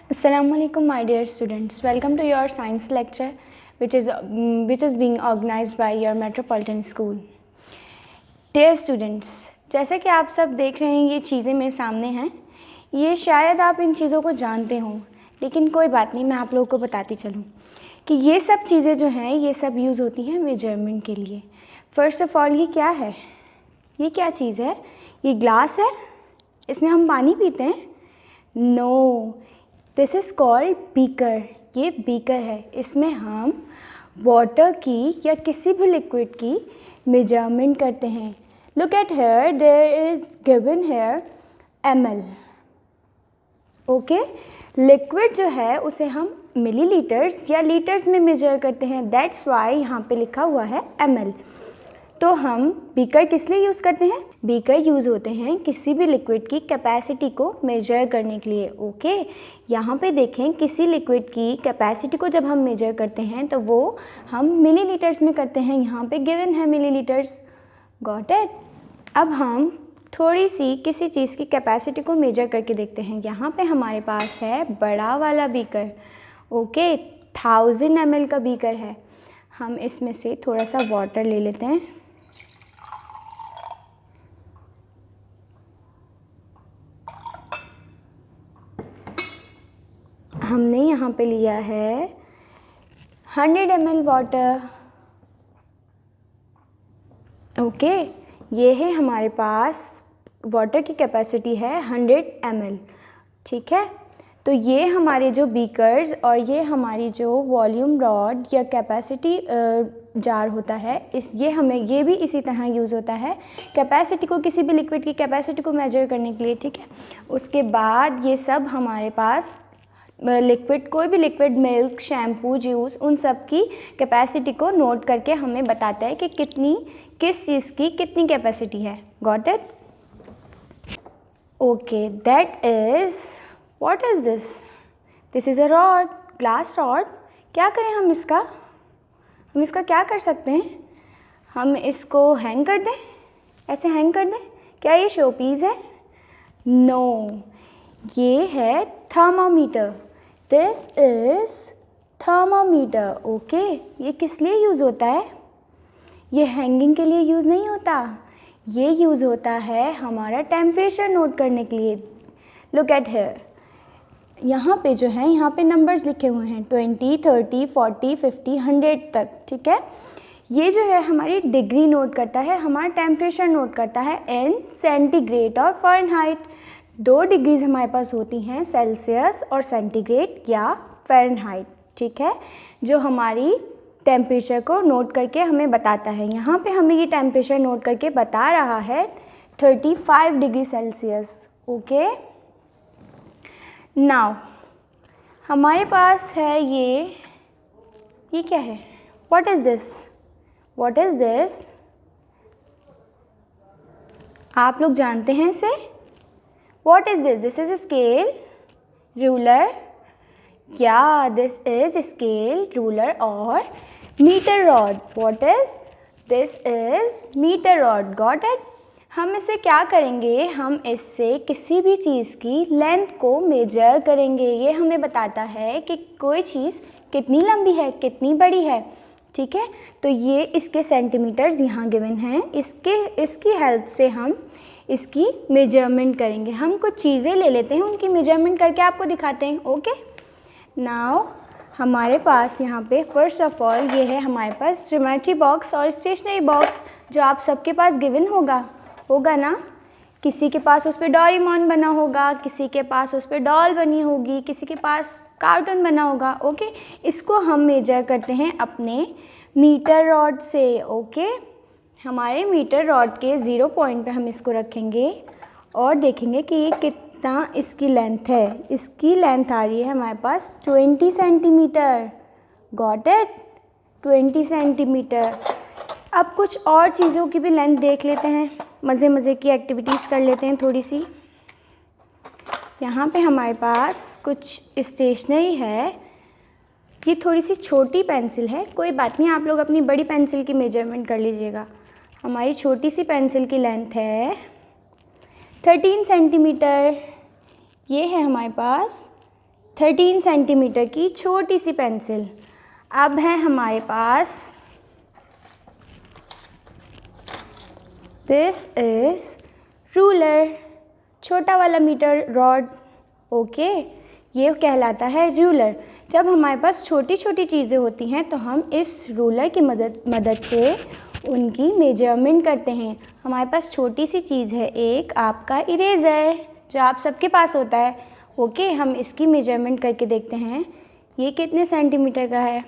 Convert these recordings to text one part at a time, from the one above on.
Assalamu alaikum, my dear students. Welcome to your science lecture, which is being organized by your Metropolitan School. Dear students, जैसा कि आप सब देख रहे हैं, ये चीज़ें मेरे सामने हैं. ये शायद आप इन चीज़ों को जानते हों, लेकिन कोई बात नहीं, मैं आप लोगों को बताती चलूँ कि ये सब चीज़ें जो हैं, ये सब यूज़ होती हैं मेजरमेंट के लिए. फर्स्ट ऑफ ऑल, ये क्या है? ये क्या चीज़ है? ये ग्लास है. इसमें हम पानी पीते हैं? No, this is called beaker. ये बीकर है. इसमें हम वाटर की या किसी भी लिक्विड की मेजरमेंट करते हैं. Look at here, there is given here ml. Okay, liquid जो है उसे हम मिलीलीटर्स या लीटर्स में मेजर करते हैं. दैट्स वाई यहाँ पे लिखा हुआ है ml. तो हम बीकर किस लिए यूज़ करते हैं? बीकर यूज़ होते हैं किसी भी लिक्विड की कैपेसिटी को मेजर करने के लिए. ओके, यहाँ पे देखें, किसी लिक्विड की कैपेसिटी को जब हम मेजर करते हैं तो वो हम मिलीलीटर्स में करते हैं. यहाँ पे गिवन है मिलीलीटर्स. Got it? अब हम थोड़ी सी किसी चीज़ की कैपेसिटी को मेजर करके देखते हैं. यहाँ पे हमारे पास है बड़ा वाला बीकर. ओके, 1000 ml का बीकर है. हम इसमें से थोड़ा सा वाटर ले लेते हैं. हमने यहाँ पे लिया है 100 ml वाटर. ओके, ये है हमारे पास वाटर की कैपेसिटी है 100 ml. ठीक है, तो ये हमारे जो बीकर्स और ये हमारी जो वॉल्यूम रॉड या कैपेसिटी जार होता है, ये भी इसी तरह यूज़ होता है कैपेसिटी को, किसी भी लिक्विड की कैपेसिटी को मेजर करने के लिए. ठीक है, उसके बाद ये सब हमारे पास लिक्विड, कोई भी लिक्विड, मिल्क, शैम्पू, जूस, उन सब की कैपेसिटी को नोट करके हमें बताता है कि किस चीज़ की कितनी कैपेसिटी है. Got it? Okay, that is, what is this? This is a rod, glass rod. क्या करें हम इसका क्या कर सकते हैं? हम इसको हैंग कर दें, ऐसे हैंग कर दें. क्या ये शो पीस है? नो, ये है thermometer. This is thermometer. Okay, ये किस लिए यूज़ होता है? ये हैंगिंग के लिए यूज़ नहीं होता. ये यूज़ होता है हमारा टेम्परेचर नोट करने के लिए. लुक एट हेयर, यहाँ पे जो है, यहाँ पे नंबर्स लिखे हुए हैं 20, 30, 40, 50, 100 तक. ठीक है, ये जो है हमारी डिग्री नोट करता है, हमारा टेम्परेचर नोट करता है इन सेंटीग्रेड और फ़ारेनहाइट. 2 डिग्रीज़ हमारे पास होती हैं, सेल्सियस और सेंटीग्रेड या फ़ारेनहाइट. ठीक है, जो हमारी टेम्परेचर को नोट करके हमें बताता है. यहाँ पे हमें ये टेम्परेचर नोट करके बता रहा है 35 डिग्री सेल्सियस. ओके, नाउ हमारे पास है ये क्या है? What is this? What is this? आप लोग जानते हैं इसे? What is this? This is a scale, ruler. Yeah, this is a scale, ruler or meter rod. What is? This is meter rod. Got it? हम इससे क्या करेंगे? हम इससे किसी भी चीज़ की लेंथ को मेजर करेंगे. ये हमें बताता है कि कोई चीज़ कितनी लंबी है, कितनी बड़ी है. ठीक है, तो ये इसके सेंटीमीटर्स यहाँ गिवन हैं. इसकी हेल्प से हम इसकी मेजरमेंट करेंगे. हम कुछ चीज़ें ले लेते हैं, उनकी मेजरमेंट करके आपको दिखाते हैं. ओके, नाउ हमारे पास यहाँ पे फर्स्ट ऑफ ऑल ये है हमारे पास ज्योमेट्री बॉक्स और स्टेशनरी बॉक्स, जो आप सबके पास गिवन होगा ना. किसी के पास उस पर डोरेमोन बना होगा, किसी के पास उस पर डॉल बनी होगी, किसी के पास कार्टून बना होगा. ओके, इसको हम मेजर करते हैं अपने मीटर रॉड से. ओके, हमारे मीटर रॉड के 0 पॉइंट पे हम इसको रखेंगे और देखेंगे कि ये कितना इसकी लेंथ है. इसकी लेंथ आ रही है हमारे पास 20 सेंटीमीटर. Got it? 20 सेंटीमीटर. अब कुछ और चीज़ों की भी लेंथ देख लेते हैं, मज़े की एक्टिविटीज़ कर लेते हैं थोड़ी सी. यहाँ पे हमारे पास कुछ स्टेशनरी है. ये थोड़ी सी छोटी पेंसिल है, कोई बात नहीं, आप लोग अपनी बड़ी पेंसिल की मेजरमेंट कर लीजिएगा. हमारी छोटी सी पेंसिल की लेंथ है 13 सेंटीमीटर. ये है हमारे पास 13 सेंटीमीटर की छोटी सी पेंसिल। अब है हमारे पास दिस इज रूलर, छोटा वाला मीटर रॉड। ओके, ये कहलाता है रूलर। जब हमारे पास छोटी छोटी चीज़ें होती हैं तो हम इस रूलर की मदद से उनकी मेजरमेंट करते हैं। हमारे पास छोटी सी चीज़ है एक आपका इरेज़र, जो आप सबके पास होता है। ओके, हम इसकी मेजरमेंट करके देखते हैं ये कितने सेंटीमीटर का है।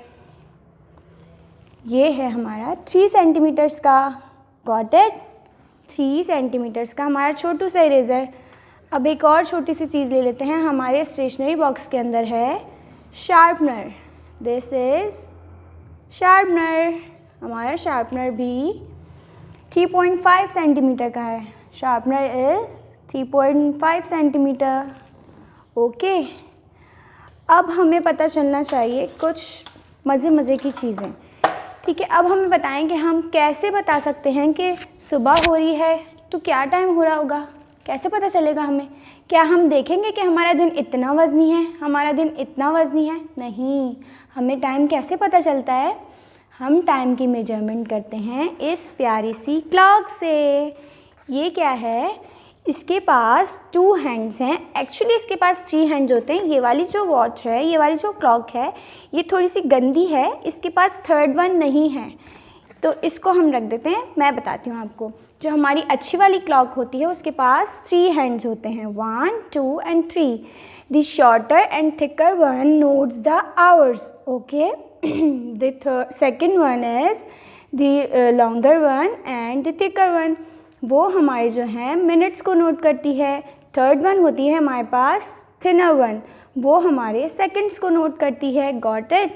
ये है हमारा 3 सेंटीमीटर्स का। Got it? 3 सेंटीमीटर्स का हमारा छोटू सा इरेज़र। अब एक और छोटी सी चीज़ ले लेते हैं। हमारे स्टेशनरी बॉक्स के अंदर है शार्पनर। This is sharpener. हमारा शार्पनर भी 3.5 सेंटीमीटर का है। Sharpener is 3.5 centimetre. ओके, अब हमें पता चलना चाहिए कुछ मज़े की चीज़ें। ठीक है, अब हमें बताएं कि हम कैसे बता सकते हैं कि सुबह हो रही है तो क्या टाइम हो रहा होगा। कैसे पता चलेगा हमें? क्या हम देखेंगे कि हमारा दिन इतना वज़नी है, हमारा दिन इतना वज़नी है? नहीं, हमें टाइम कैसे पता चलता है? हम टाइम की मेजरमेंट करते हैं इस प्यारी सी क्लॉक से। ये क्या है? इसके पास 2 हैंड्स हैं। एक्चुअली इसके पास 3 हैंड्स होते हैं। ये वाली जो वॉच है, ये वाली जो क्लॉक है, ये थोड़ी सी गंदी है। इसके पास 3rd वन नहीं है, तो इसको हम रख देते हैं। मैं बताती हूँ आपको। जो हमारी अच्छी वाली क्लॉक होती है उसके पास 3 हैंड्स होते हैं, 1, 2 and 3। The shorter and thicker one notes the hours. Okay, the second one is the longer one and the thicker one, वो हमारे जो हैं मिनट्स को नोट करती है। 3rd वन होती है हमारे पास थिनर वन, वो हमारे सेकंड्स को नोट करती है। Got it?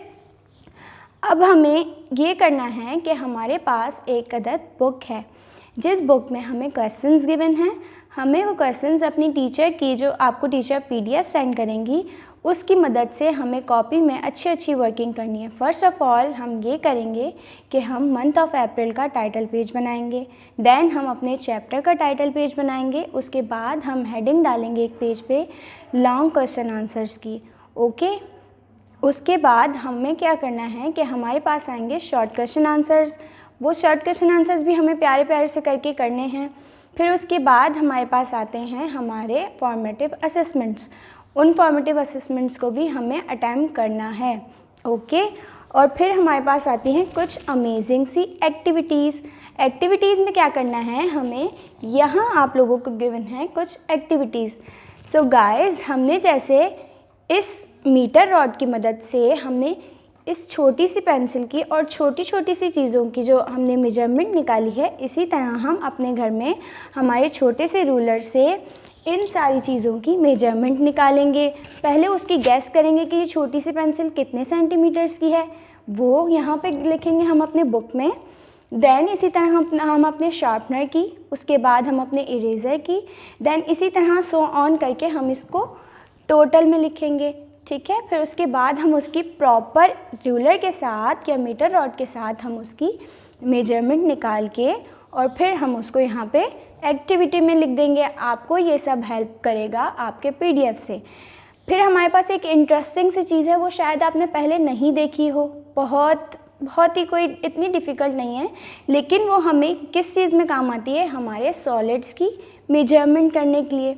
अब हमें ये करना है कि हमारे पास एक अदद बुक है, जिस बुक में हमें क्वेश्चंस गिवन हैं। हमें वो क्वेश्चंस अपनी टीचर की, जो आपको टीचर PDF सेंड करेंगी, उसकी मदद से हमें कॉपी में अच्छी वर्किंग करनी है। फ़र्स्ट ऑफ़ ऑल हम ये करेंगे कि हम मंथ ऑफ अप्रैल का टाइटल पेज बनाएंगे। देन हम अपने चैप्टर का टाइटल पेज बनाएंगे। उसके बाद हम हेडिंग डालेंगे एक पेज पे लॉन्ग क्वेश्चन आंसर्स की। ओके, उसके बाद हमें क्या करना है कि हमारे पास आएंगे शॉर्ट क्वेश्चन आंसर्स। वो शॉर्ट क्वेश्चन आंसर्स भी हमें प्यारे से करके करने हैं। फिर उसके बाद हमारे पास आते हैं हमारे फॉर्मेटिव असेसमेंट्स। उन फॉर्मेटिव असेसमेंट्स को भी हमें अटेम्प्ट करना है। ओके, और फिर हमारे पास आती हैं कुछ अमेजिंग सी एक्टिविटीज़। एक्टिविटीज़ में क्या करना है हमें, यहाँ आप लोगों को गिवन है कुछ एक्टिविटीज़। सो गाइस, हमने जैसे इस मीटर रॉड की मदद से हमने इस छोटी सी पेंसिल की और छोटी सी चीज़ों की जो हमने मेजरमेंट निकाली है, इसी तरह हम अपने घर में हमारे छोटे से रूलर से इन सारी चीज़ों की मेजरमेंट निकालेंगे। पहले उसकी गैस करेंगे कि ये छोटी सी पेंसिल कितने सेंटीमीटर्स की है, वो यहाँ पे लिखेंगे हम अपने बुक में। देन इसी तरह हम अपने शार्पनर की, उसके बाद हम अपने इरेज़र की, देन इसी तरह सो ऑन करके हम इसको टोटल में लिखेंगे। ठीक है, फिर उसके बाद हम उसकी प्रॉपर रूलर के साथ या मीटर रॉड के साथ हम उसकी मेजरमेंट निकाल के और फिर हम उसको यहाँ पे एक्टिविटी में लिख देंगे। आपको ये सब हेल्प करेगा आपके PDF से। फिर हमारे पास एक इंटरेस्टिंग सी चीज़ है, वो शायद आपने पहले नहीं देखी हो। बहुत ही कोई इतनी डिफ़िकल्ट नहीं है, लेकिन वो हमें किस चीज़ में काम आती है, हमारे सॉलिड्स की मेजरमेंट करने के लिए।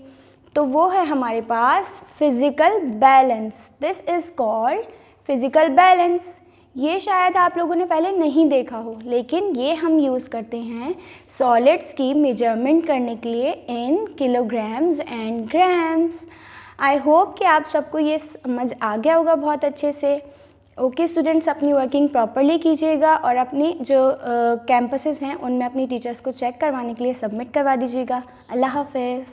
तो वो है हमारे पास physical balance. This is called physical balance. ये शायद आप लोगों ने पहले नहीं देखा हो, लेकिन ये हम यूज़ करते हैं सॉलिड्स की मेजरमेंट करने के लिए in kilograms and grams. I hope कि आप सबको ये समझ आ गया होगा बहुत अच्छे से। ओके स्टूडेंट्स, अपनी वर्किंग प्रॉपरली कीजिएगा और अपनी जो कैंपसेस हैं उनमें अपनी टीचर्स को चेक करवाने के लिए सबमिट करवा दीजिएगा। अल्लाह हाफ़िज़।